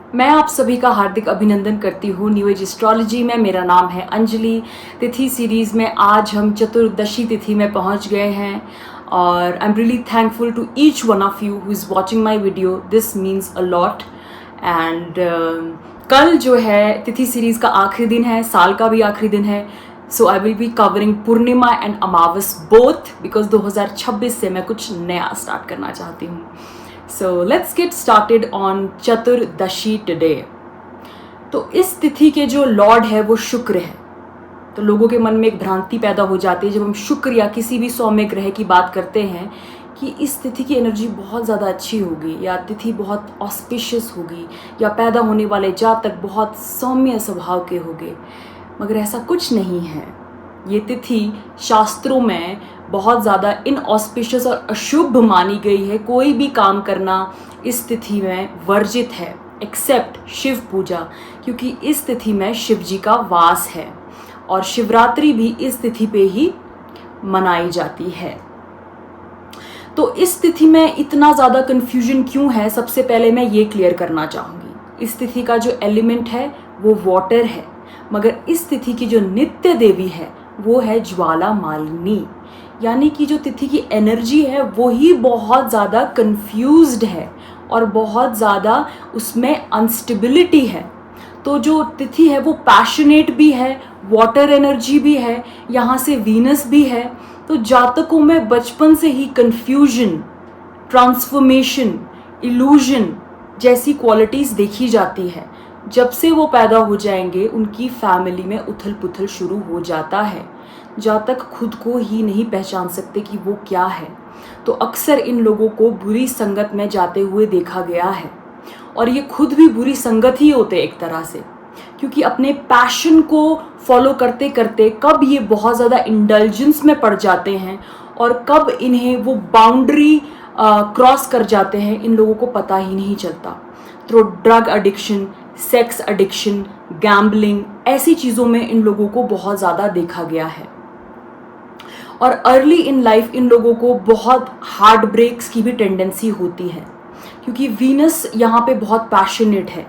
मैं आप सभी का हार्दिक अभिनंदन करती हूँ न्यू एज एस्ट्रोलॉजी में। मेरा नाम है अंजलि। तिथि सीरीज़ में आज हम चतुर्दशी तिथि में पहुँच गए हैं और I am really thankful to each one of you who is watching my video. This means a lot. And कल जो है तिथि सीरीज़ का आखिरी दिन है, साल का भी आखिरी दिन है। So I will be covering Purnima and Amavas both because 2026 से मैं कुछ नया स्टार्ट करना चाहती हूँ। So let's get started on Chaturdashi today। तो इस तिथि के जो लॉर्ड है वो शुक्र है। तो लोगों के मन में एक भ्रांति पैदा हो जाती है जब हम शुक्र या किसी भी सौम्य ग्रह की बात करते हैं कि इस तिथि की एनर्जी बहुत ज़्यादा अच्छी होगी या तिथि बहुत ऑस्पिशियस होगी या पैदा होने वाले जातक बहुत सौम्य स्वभाव के होंगे, मगर ऐसा कुछ नहीं है। ये तिथि शास्त्रों में बहुत ज़्यादा इनऑस्पिशियस और अशुभ मानी गई है। कोई भी काम करना इस तिथि में वर्जित है एक्सेप्ट शिव पूजा, क्योंकि इस तिथि में शिव जी का वास है और शिवरात्रि भी इस तिथि पे ही मनाई जाती है। तो इस तिथि में इतना ज़्यादा कन्फ्यूजन क्यों है, सबसे पहले मैं ये क्लियर करना चाहूँगी। इस तिथि का जो एलिमेंट है वो वाटर है, मगर इस तिथि की जो नित्य देवी है वो है ज्वाला मालिनी। यानी कि जो तिथि की एनर्जी है वो ही बहुत ज़्यादा कंफ्यूज्ड है और बहुत ज़्यादा उसमें अनस्टेबिलिटी है। तो जो तिथि है वो पैशनेट भी है, वाटर एनर्जी भी है, यहाँ से वीनस भी है। तो जातकों में बचपन से ही कंफ्यूजन, ट्रांसफॉर्मेशन, इल्यूजन जैसी क्वालिटीज़ देखी जाती है। जब से वो पैदा हो जाएंगे उनकी फैमिली में उथल पुथल शुरू हो जाता है। जातक खुद को ही नहीं पहचान सकते कि वो क्या है। तो अक्सर इन लोगों को बुरी संगत में जाते हुए देखा गया है और ये खुद भी बुरी संगत ही होते एक तरह से, क्योंकि अपने पैशन को फॉलो करते करते कब ये बहुत ज़्यादा इंडल्जेंस में पड़ जाते हैं और कब इन्हें वो बाउंड्री क्रॉस कर जाते हैं, इन लोगों को पता ही नहीं चलता। तो drug addiction, sex addiction, gambling, ऐसी चीज़ों में इन लोगों को बहुत ज़्यादा देखा गया है। और अर्ली इन लाइफ इन लोगों को बहुत हार्ट ब्रेक्स की भी टेंडेंसी होती है, क्योंकि वीनस यहाँ पे बहुत पैशनेट है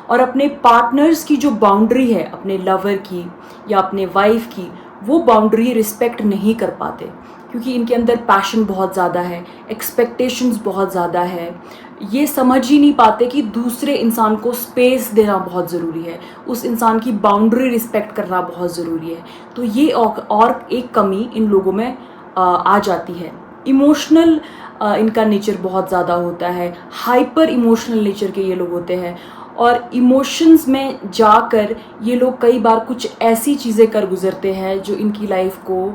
और अपने पार्टनर्स की जो बाउंड्री है, अपने लवर की या अपने वाइफ की, वो बाउंड्री रिस्पेक्ट नहीं कर पाते, क्योंकि इनके अंदर पैशन बहुत ज़्यादा है, एक्सपेक्टेशंस बहुत ज़्यादा है। ये समझ ही नहीं पाते कि दूसरे इंसान को स्पेस देना बहुत ज़रूरी है, उस इंसान की बाउंड्री रिस्पेक्ट करना बहुत ज़रूरी है। तो ये और एक कमी इन लोगों में आ जाती है। इमोशनल इनका नेचर बहुत ज़्यादा होता है, हाइपर इमोशनल नेचर के ये लोग होते हैं और इमोशंस में जाकर ये लोग कई बार कुछ ऐसी चीज़ें कर गुजरते हैं जो इनकी लाइफ को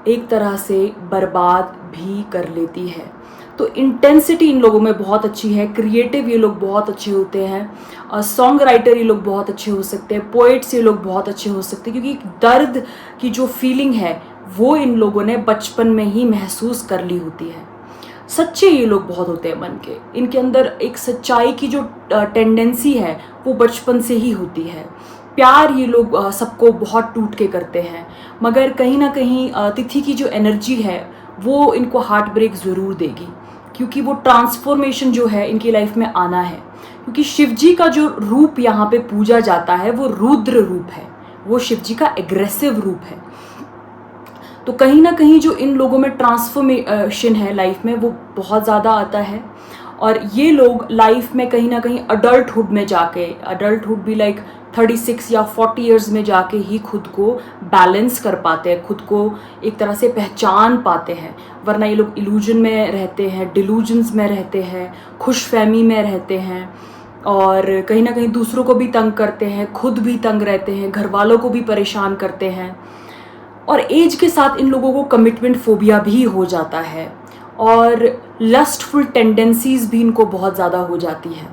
एक तरह से बर्बाद भी कर लेती है। तो इंटेंसिटी इन लोगों में बहुत अच्छी है, क्रिएटिव ये लोग बहुत अच्छे होते हैं, सॉन्ग राइटर ये लोग बहुत अच्छे हो सकते हैं, पोइट्स ये लोग बहुत अच्छे हो सकते हैं, क्योंकि दर्द की जो फीलिंग है वो इन लोगों ने बचपन में ही महसूस कर ली होती है। सच्चे ये लोग बहुत होते हैं मन के, इनके अंदर एक सच्चाई की जो टेंडेंसी है वो बचपन से ही होती है। प्यार ये लोग सबको बहुत टूट के करते हैं, मगर कहीं ना कहीं तिथि की जो एनर्जी है वो इनको हार्ट ब्रेक ज़रूर देगी, क्योंकि वो ट्रांसफॉर्मेशन जो है इनकी लाइफ में आना है। क्योंकि शिव जी का जो रूप यहाँ पे पूजा जाता है वो रुद्र रूप है, वो शिव जी का एग्रेसिव रूप है। तो कहीं ना कहीं जो इन लोगों में ट्रांसफॉर्मेशन है लाइफ में वो बहुत ज़्यादा आता है और ये लोग लाइफ में कहीं ना कहीं अडल्टहुड में जाके, अडल्टहुड भी लाइक 36 या 40 इयर्स में जाके ही खुद को बैलेंस कर पाते हैं, खुद को एक तरह से पहचान पाते हैं। वरना ये लोग इल्यूजन में रहते हैं, डिल्यूजन्स में रहते हैं, खुशफहमी में रहते हैं और कहीं ना कहीं दूसरों को भी तंग करते हैं, खुद भी तंग रहते हैं, घर वालों को भी परेशान करते हैं। और एज के साथ इन लोगों को कमिटमेंट फोबिया भी हो जाता है और लस्टफुल टेंडेंसीज भी इनको बहुत ज़्यादा हो जाती है।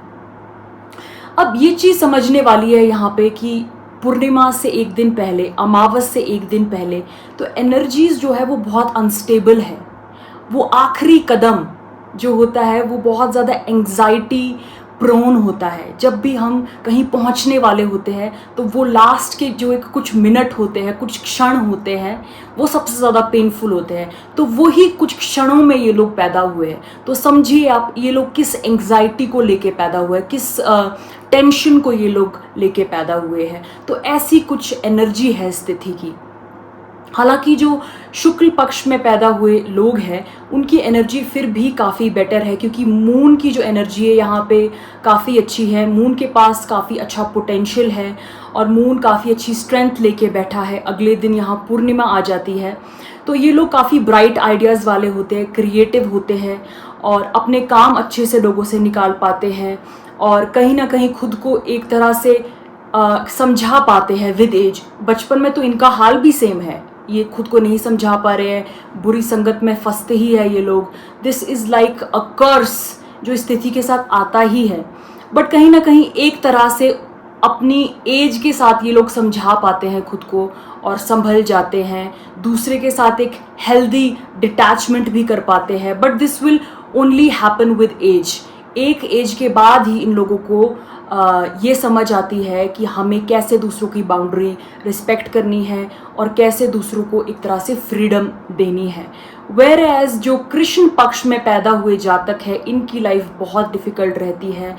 अब ये चीज़ समझने वाली है यहाँ पे कि पूर्णिमा से एक दिन पहले, अमावस से एक दिन पहले तो एनर्जीज जो है वो बहुत अनस्टेबल है। वो आखिरी कदम जो होता है वो बहुत ज़्यादा एंग्जाइटी, प्रोन होता है। जब भी हम कहीं पहुंचने वाले होते हैं तो वो लास्ट के जो एक कुछ मिनट होते हैं, कुछ क्षण होते हैं, वो सबसे ज़्यादा पेनफुल होते हैं। तो वही कुछ क्षणों में ये लोग पैदा हुए हैं। तो समझिए आप, ये लोग किस एंग्जाइटी को लेके पैदा हुए हैं, किस टेंशन को ये लोग लेके पैदा हुए हैं। तो ऐसी कुछ एनर्जी है इस तिथि की। हालांकि जो शुक्ल पक्ष में पैदा हुए लोग हैं उनकी एनर्जी फिर भी काफ़ी बेटर है, क्योंकि मून की जो एनर्जी है यहाँ पे काफ़ी अच्छी है। मून के पास काफ़ी अच्छा पोटेंशियल है और मून काफ़ी अच्छी स्ट्रेंथ लेके बैठा है। अगले दिन यहाँ पूर्णिमा आ जाती है। तो ये लोग काफ़ी ब्राइट आइडियाज़ वाले होते हैं, क्रिएटिव होते हैं और अपने काम अच्छे से लोगों से निकाल पाते हैं और कहीं ना कहीं खुद को एक तरह से समझा पाते हैं विद एज। बचपन में तो इनका हाल भी सेम है, ये खुद को नहीं समझा पा रहे हैं, बुरी संगत में फंसते ही है ये लोग। दिस इज़ लाइक अ कर्स जो इस तिथि के साथ आता ही है। बट कहीं ना कहीं एक तरह से अपनी एज के साथ ये लोग समझा पाते हैं खुद को और संभल जाते हैं, दूसरे के साथ एक हेल्दी डिटैचमेंट भी कर पाते हैं। But this will only happen with age. एक एज के बाद ही इन लोगों को ये समझ आती है कि हमें कैसे दूसरों की बाउंड्री रिस्पेक्ट करनी है और कैसे दूसरों को एक तरह से फ्रीडम देनी है। वेयर एज जो कृष्ण पक्ष में पैदा हुए जातक है, इनकी लाइफ बहुत डिफ़िकल्ट रहती है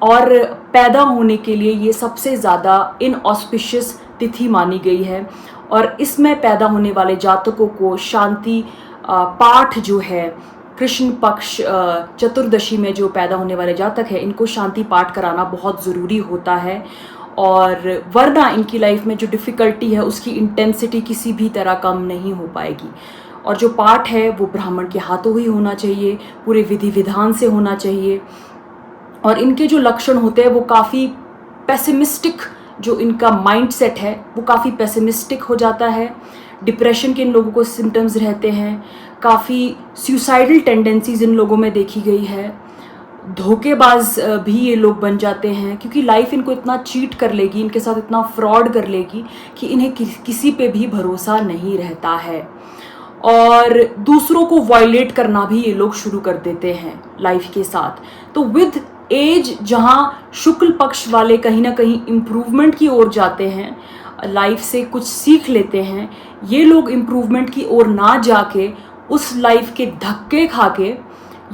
और पैदा होने के लिए ये सबसे ज़्यादा इनऑस्पिशियस तिथि मानी गई है। और इसमें पैदा होने वाले जातकों को शांति पाठ जो है, कृष्ण पक्ष चतुर्दशी में जो पैदा होने वाले जातक है, इनको शांति पाठ कराना बहुत ज़रूरी होता है। और वरना इनकी लाइफ में जो डिफ़िकल्टी है उसकी इंटेंसिटी किसी भी तरह कम नहीं हो पाएगी। और जो पाठ है वो ब्राह्मण के हाथों ही होना चाहिए, पूरे विधि विधान से होना चाहिए। और इनके जो लक्षण होते हैं वो काफ़ी पेसिमिस्टिक, जो इनका माइंड सेट है वो काफ़ी पेसिमिस्टिक हो जाता है। डिप्रेशन के इन लोगों को सिम्टम्स रहते हैं, काफ़ी सुसाइडल टेंडेंसीज इन लोगों में देखी गई है। धोखेबाज भी ये लोग बन जाते हैं, क्योंकि लाइफ इनको इतना चीट कर लेगी, इनके साथ इतना फ्रॉड कर लेगी कि इन्हें किसी पे भी भरोसा नहीं रहता है। और दूसरों को वायलेट करना भी ये लोग शुरू कर देते हैं लाइफ के साथ। तो विद एज जहाँ शुक्ल पक्ष वाले कहीं ना कहीं इम्प्रूवमेंट की ओर जाते हैं, लाइफ से कुछ सीख लेते हैं, ये लोग इम्प्रूवमेंट की ओर ना जाके उस लाइफ के धक्के खा के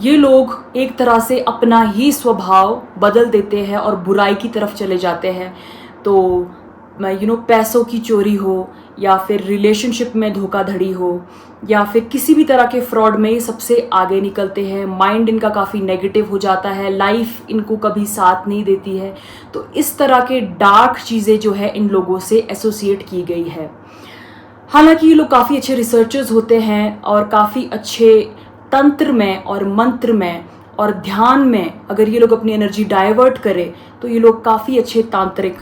ये लोग एक तरह से अपना ही स्वभाव बदल देते हैं और बुराई की तरफ चले जाते हैं। तो पैसों की चोरी हो या फिर रिलेशनशिप में धोखाधड़ी हो या फिर किसी भी तरह के फ्रॉड में ये सबसे आगे निकलते हैं। माइंड इनका काफ़ी नेगेटिव हो जाता है, लाइफ इनको कभी साथ नहीं देती है। तो इस तरह के डार्क चीज़ें जो है इन लोगों से एसोसिएट की गई है। हालांकि ये लोग काफ़ी अच्छे रिसर्चर्स होते हैं और काफ़ी अच्छे तंत्र में और मंत्र में और ध्यान में अगर ये लोग अपनी एनर्जी डाइवर्ट करें तो ये लोग काफ़ी अच्छे तांत्रिक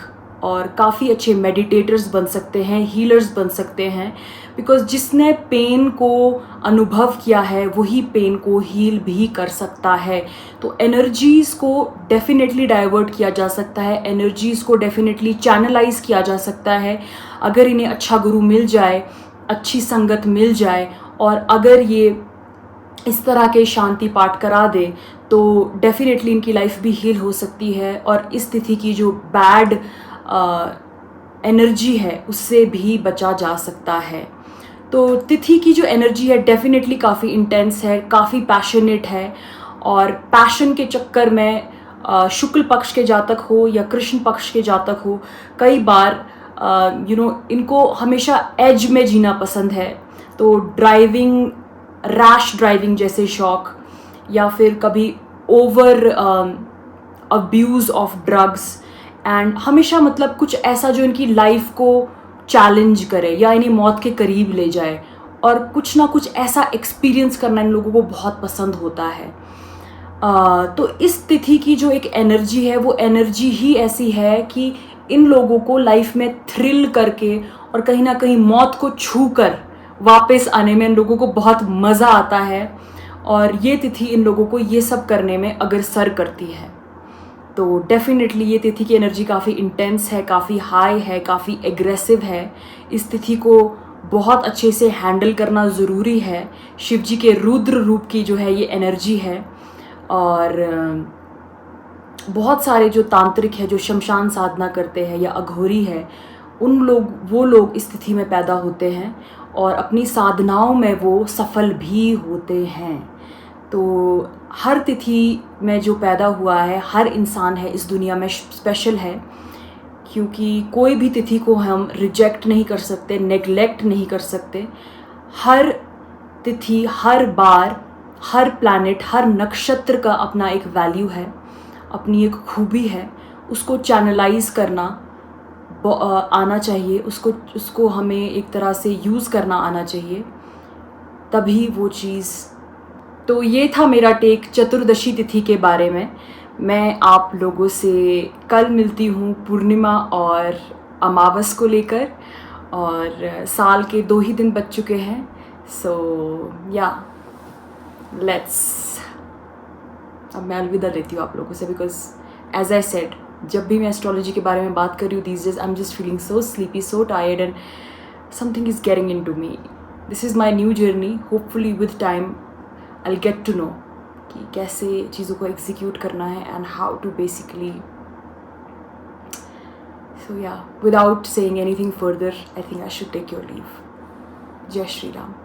और काफ़ी अच्छे मेडिटेटर्स बन सकते हैं, हीलर्स बन सकते हैं। बिकॉज जिसने पेन को अनुभव किया है वही पेन को हील भी कर सकता है। तो एनर्जीज़ को डेफिनेटली डाइवर्ट किया जा सकता है, एनर्जीज़ को डेफिनेटली चैनलाइज किया जा सकता है अगर इन्हें अच्छा गुरु मिल जाए, अच्छी संगत मिल जाए और अगर ये इस तरह के शांति पाठ करा दे तो डेफिनेटली इनकी लाइफ भी हील हो सकती है और इस तिथि की जो बैड एनर्जी है उससे भी बचा जा सकता है। तो तिथि की जो एनर्जी है डेफिनेटली काफ़ी इंटेंस है, काफ़ी पैशनेट है और पैशन के चक्कर में शुक्ल पक्ष के जातक हो या कृष्ण पक्ष के जातक हो, कई बार इनको हमेशा एज में जीना पसंद है। तो ड्राइविंग, रैश ड्राइविंग जैसे शौक या फिर कभी over abuse of drugs and हमेशा मतलब कुछ ऐसा जो इनकी लाइफ को चैलेंज करे या इन्हें मौत के करीब ले जाए और कुछ ना कुछ ऐसा एक्सपीरियंस करना इन लोगों को बहुत पसंद होता है। तो इस तिथि की जो एक एनर्जी है वो एनर्जी ही ऐसी है कि इन लोगों को लाइफ में थ्रिल करके और कहीं ना कहीं मौत को छू कर वापस आने में इन लोगों को बहुत मज़ा आता है और ये तिथि इन लोगों को ये सब करने में अग्रसर करती है। तो डेफिनेटली ये तिथि की एनर्जी काफ़ी इंटेंस है, काफ़ी हाई है, काफ़ी एग्रेसिव है। इस तिथि को बहुत अच्छे से हैंडल करना ज़रूरी है। शिव जी के रुद्र रूप की जो है ये एनर्जी है और बहुत सारे जो तांत्रिक है, जो शमशान साधना करते हैं या अघोरी है, वो लोग इस तिथि में पैदा होते हैं और अपनी साधनाओं में वो सफल भी होते हैं। तो हर तिथि में जो पैदा हुआ है, हर इंसान है इस दुनिया में स्पेशल है, क्योंकि कोई भी तिथि को हम रिजेक्ट नहीं कर सकते, नेगलेक्ट नहीं कर सकते। हर तिथि, हर बार, हर प्लैनेट, हर नक्षत्र का अपना एक वैल्यू है, अपनी एक खूबी है। उसको चैनलाइज करना आना चाहिए, उसको हमें एक तरह से यूज़ करना आना चाहिए, तभी वो चीज़। तो ये था मेरा टेक चतुर्दशी तिथि के बारे में। मैं आप लोगों से कल मिलती हूँ पूर्णिमा और अमावस को लेकर, और साल के 2 ही दिन बच चुके हैं। सो या लेट्स, अब मैं अलविदा लेती हूँ आप लोगों से, बिकॉज एज आई सेड, जब भी मैं एस्ट्रोलॉजी के बारे में बात कर रही हूँ these days, I am just feeling so sleepy, so tired, and something is getting into me. This is my new journey. Hopefully with time I'll get to know कि कैसे चीज़ों को एग्जीक्यूट करना है and how to basically. So yeah, without saying anything further, I think I should take your leave. Jai Shri Ram.